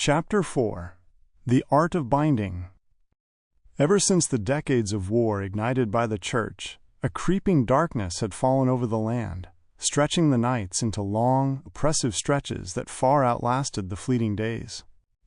Chapter 4. The Art of Binding. Ever since the decades of war ignited by the Church, a creeping darkness had fallen over the land, stretching the nights into long, oppressive stretches that far outlasted the fleeting days.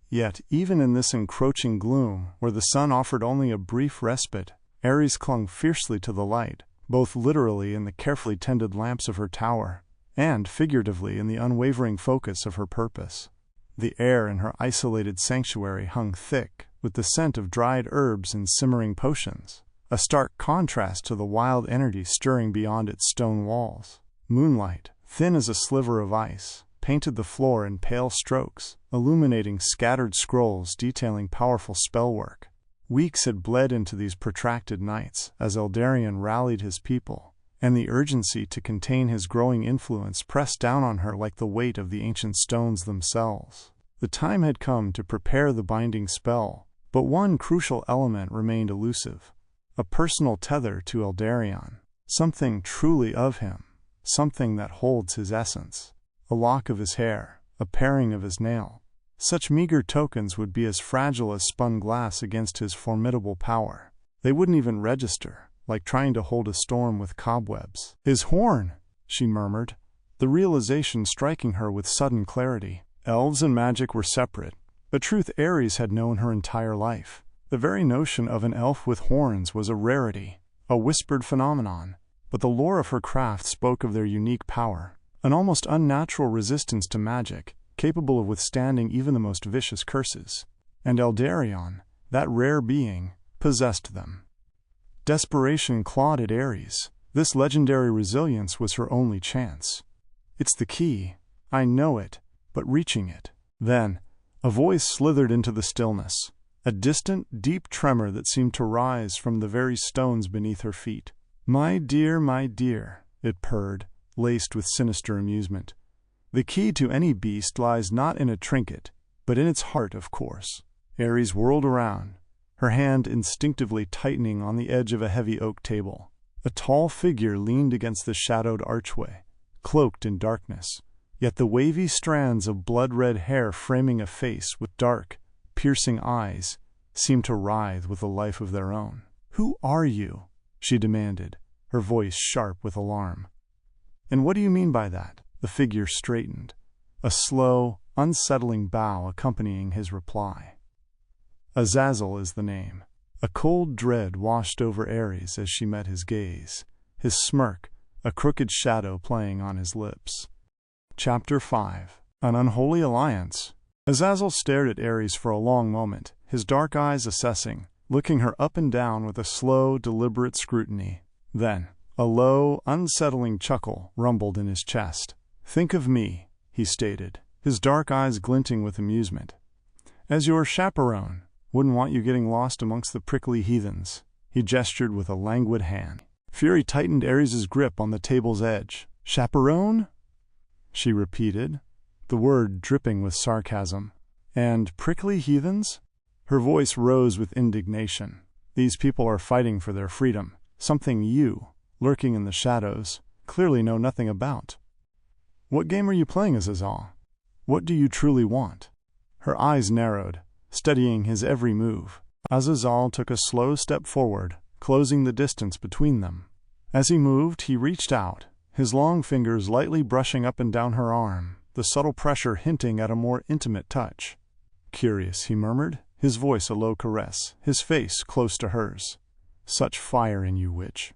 Yet, even in this encroaching gloom, where the sun offered only a brief respite, Aries clung fiercely to the light, both literally in the carefully tended lamps of her tower, and figuratively in the unwavering focus of her purpose. The air in her isolated sanctuary hung thick with the scent of dried herbs and simmering potions, a stark contrast to the wild energy stirring beyond its stone walls. Moonlight, thin as a sliver of ice, painted the floor in pale strokes, illuminating scattered scrolls detailing powerful spellwork. Weeks had bled into these protracted nights as Eldarion rallied his people, and the urgency to contain his growing influence pressed down on her like the weight of the ancient stones themselves. The time had come to prepare the binding spell, but one crucial element remained elusive: a personal tether to Eldarion, something truly of him, something that holds his essence. A lock of his hair, a paring of his nail. Such meager tokens would be as fragile as spun glass against his formidable power. They wouldn't even register, like trying to hold a storm with cobwebs. His horn, she murmured, the realization striking her with sudden clarity. Elves and magic were separate, a truth Aries had known her entire life. The very notion of an elf with horns was a rarity, a whispered phenomenon, but the lore of her craft spoke of their unique power, an almost unnatural resistance to magic, capable of withstanding even the most vicious curses. And Eldarion, that rare being, possessed them. Desperation clawed at Aries. This legendary resilience was her only chance. It's the key. I know it, but reaching it. Then, a voice slithered into the stillness, a distant, deep tremor that seemed to rise from the very stones beneath her feet. My dear, it purred, laced with sinister amusement. The key to any beast lies not in a trinket, but in its heart, of course. Aries whirled around, her hand instinctively tightening on the edge of a heavy oak table. A tall figure leaned against the shadowed archway, cloaked in darkness, yet the wavy strands of blood-red hair framing a face with dark, piercing eyes seemed to writhe with a life of their own. "Who are you?" she demanded, her voice sharp with alarm. "And what do you mean by that?" The figure straightened, a slow, unsettling bow accompanying his reply. Azazel is the name. A cold dread washed over Aries as she met his gaze, his smirk, a crooked shadow playing on his lips. Chapter 5. An Unholy Alliance. Azazel stared at Aries for a long moment, his dark eyes assessing, looking her up and down with a slow, deliberate scrutiny. Then, a low, unsettling chuckle rumbled in his chest. "Think of me," he stated, his dark eyes glinting with amusement. "As your chaperone. Wouldn't want you getting lost amongst the prickly heathens." He gestured with a languid hand. Fury tightened Aries' grip on the table's edge. "Chaperone?" she repeated, the word dripping with sarcasm. "And prickly heathens?" Her voice rose with indignation. "These people are fighting for their freedom, something you, lurking in the shadows, clearly know nothing about. What game are you playing, Azazel? What do you truly want?" Her eyes narrowed, studying his every move. Azazel took a slow step forward, closing the distance between them. As he moved, he reached out, his long fingers lightly brushing up and down her arm, the subtle pressure hinting at a more intimate touch. "Curious," he murmured, his voice a low caress, his face close to hers. "Such fire in you, witch.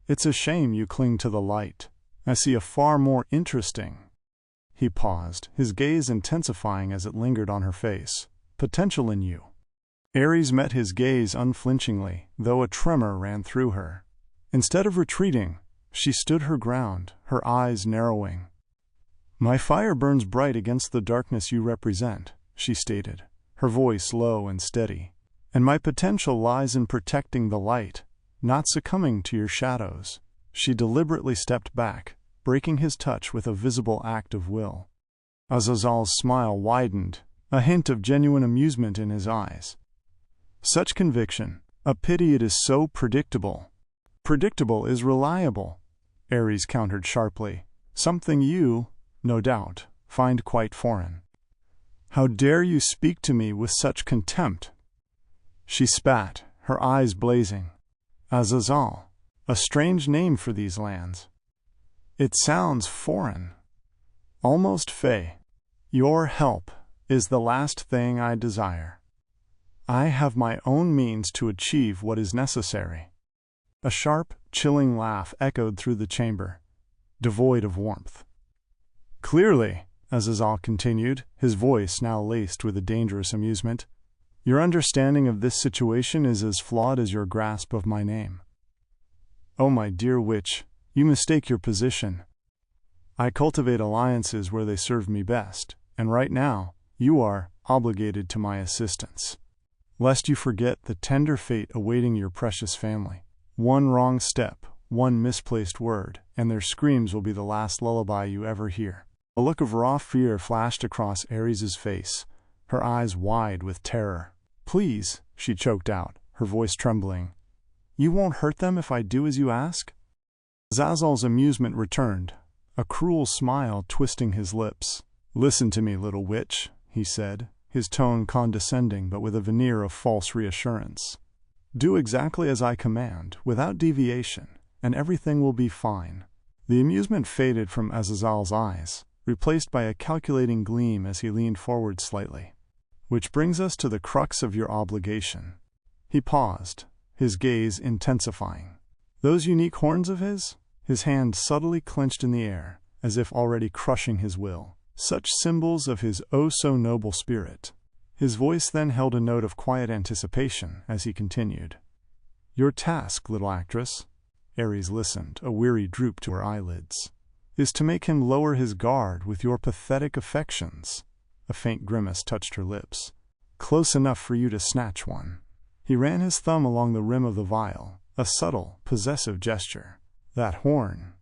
It's a shame you cling to the light. I see a far more interesting—" He paused, his gaze intensifying as it lingered on her face. "Potential in you." Aries met his gaze unflinchingly, though a tremor ran through her. Instead of retreating, she stood her ground, her eyes narrowing. "My fire burns bright against the darkness you represent," she stated, her voice low and steady. "And my potential lies in protecting the light, not succumbing to your shadows." She deliberately stepped back, breaking his touch with a visible act of will. Azazel's smile widened, a hint of genuine amusement in his eyes. "Such conviction. A pity it is so predictable." "Predictable is reliable," Aries countered sharply. "Something you, no doubt, find quite foreign." How dare you speak to me with such contempt? She spat, her eyes blazing. Azazel, a strange name for these lands. It sounds foreign. Almost Faye. Your help is the last thing I desire. I have my own means to achieve what is necessary. A sharp, chilling laugh echoed through the chamber, devoid of warmth. Clearly, Azazel continued, his voice now laced with a dangerous amusement, your understanding of this situation is as flawed as your grasp of my name. Oh, my dear witch, you mistake your position. I cultivate alliances where they serve me best, and right now, you are obligated to my assistance. Lest you forget the tender fate awaiting your precious family. One wrong step, one misplaced word, and their screams will be the last lullaby you ever hear. A look of raw fear flashed across Aries' face, her eyes wide with terror. Please, she choked out, her voice trembling. You won't hurt them if I do as you ask? Azazel's amusement returned, a cruel smile twisting his lips. Listen to me, little witch, he said, his tone condescending but with a veneer of false reassurance. Do exactly as I command, without deviation, and everything will be fine. The amusement faded from Azazel's eyes, replaced by a calculating gleam as he leaned forward slightly. Which brings us to the crux of your obligation. He paused, his gaze intensifying. Those unique horns of his hand subtly clenched in the air, as if already crushing his will. Such symbols of his oh-so-noble spirit. His voice then held a note of quiet anticipation as he continued. Your task, little actress, Aries listened, a weary droop to her eyelids, is to make him lower his guard with your pathetic affections. A faint grimace touched her lips. Close enough for you to snatch one. He ran his thumb along the rim of the vial, a subtle, possessive gesture. That horn.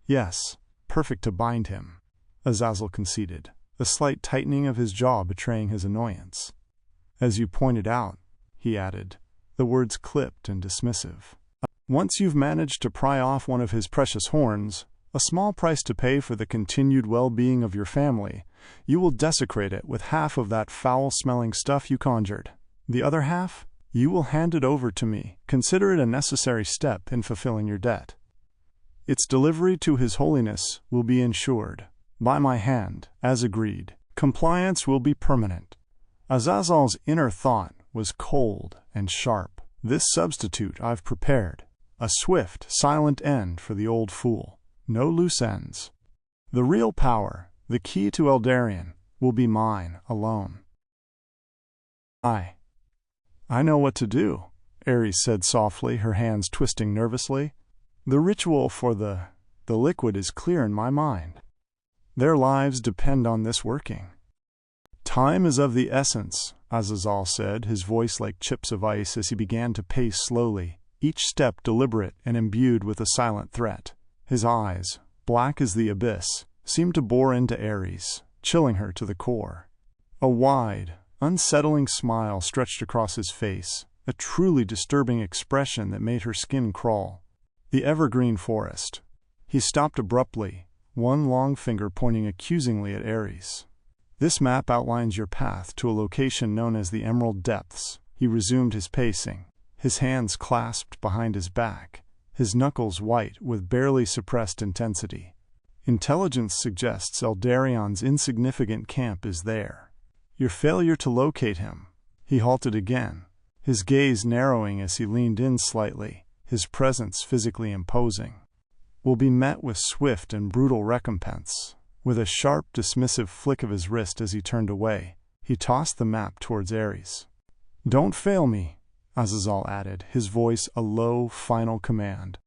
Yes, perfect to bind him. Azazel conceded, a slight tightening of his jaw betraying his annoyance. As you pointed out, he added, the words clipped and dismissive. Once you've managed to pry off one of his precious horns, a small price to pay for the continued well-being of your family, you will desecrate it with half of that foul-smelling stuff you conjured. The other half, you will hand it over to me. Consider it a necessary step in fulfilling your debt. Its delivery to His Holiness will be ensured. By my hand, as agreed. Compliance will be permanent. Azazel's inner thought was cold and sharp. This substitute I've prepared. A swift, silent end for the old fool. No loose ends. The real power, the key to Eldarion, will be mine alone. I know what to do, Aries said softly, her hands twisting nervously. The ritual for the liquid is clear in my mind. Their lives depend on this working. Time is of the essence, Azazel said, his voice like chips of ice as he began to pace slowly, each step deliberate and imbued with a silent threat. His eyes, black as the abyss, seemed to bore into Aries, chilling her to the core. A wide, unsettling smile stretched across his face, a truly disturbing expression that made her skin crawl. The evergreen forest. He stopped abruptly, one long finger pointing accusingly at Aries. This map outlines your path to a location known as the Emerald Depths. He resumed his pacing, his hands clasped behind his back, his knuckles white with barely suppressed intensity. Intelligence suggests Eldarion's insignificant camp is there. Your failure to locate him. He halted again, his gaze narrowing as he leaned in slightly, his presence physically imposing, will be met with swift and brutal recompense. With a sharp, dismissive flick of his wrist as he turned away, he tossed the map towards Aries. Don't fail me, Azazel added, his voice a low, final command.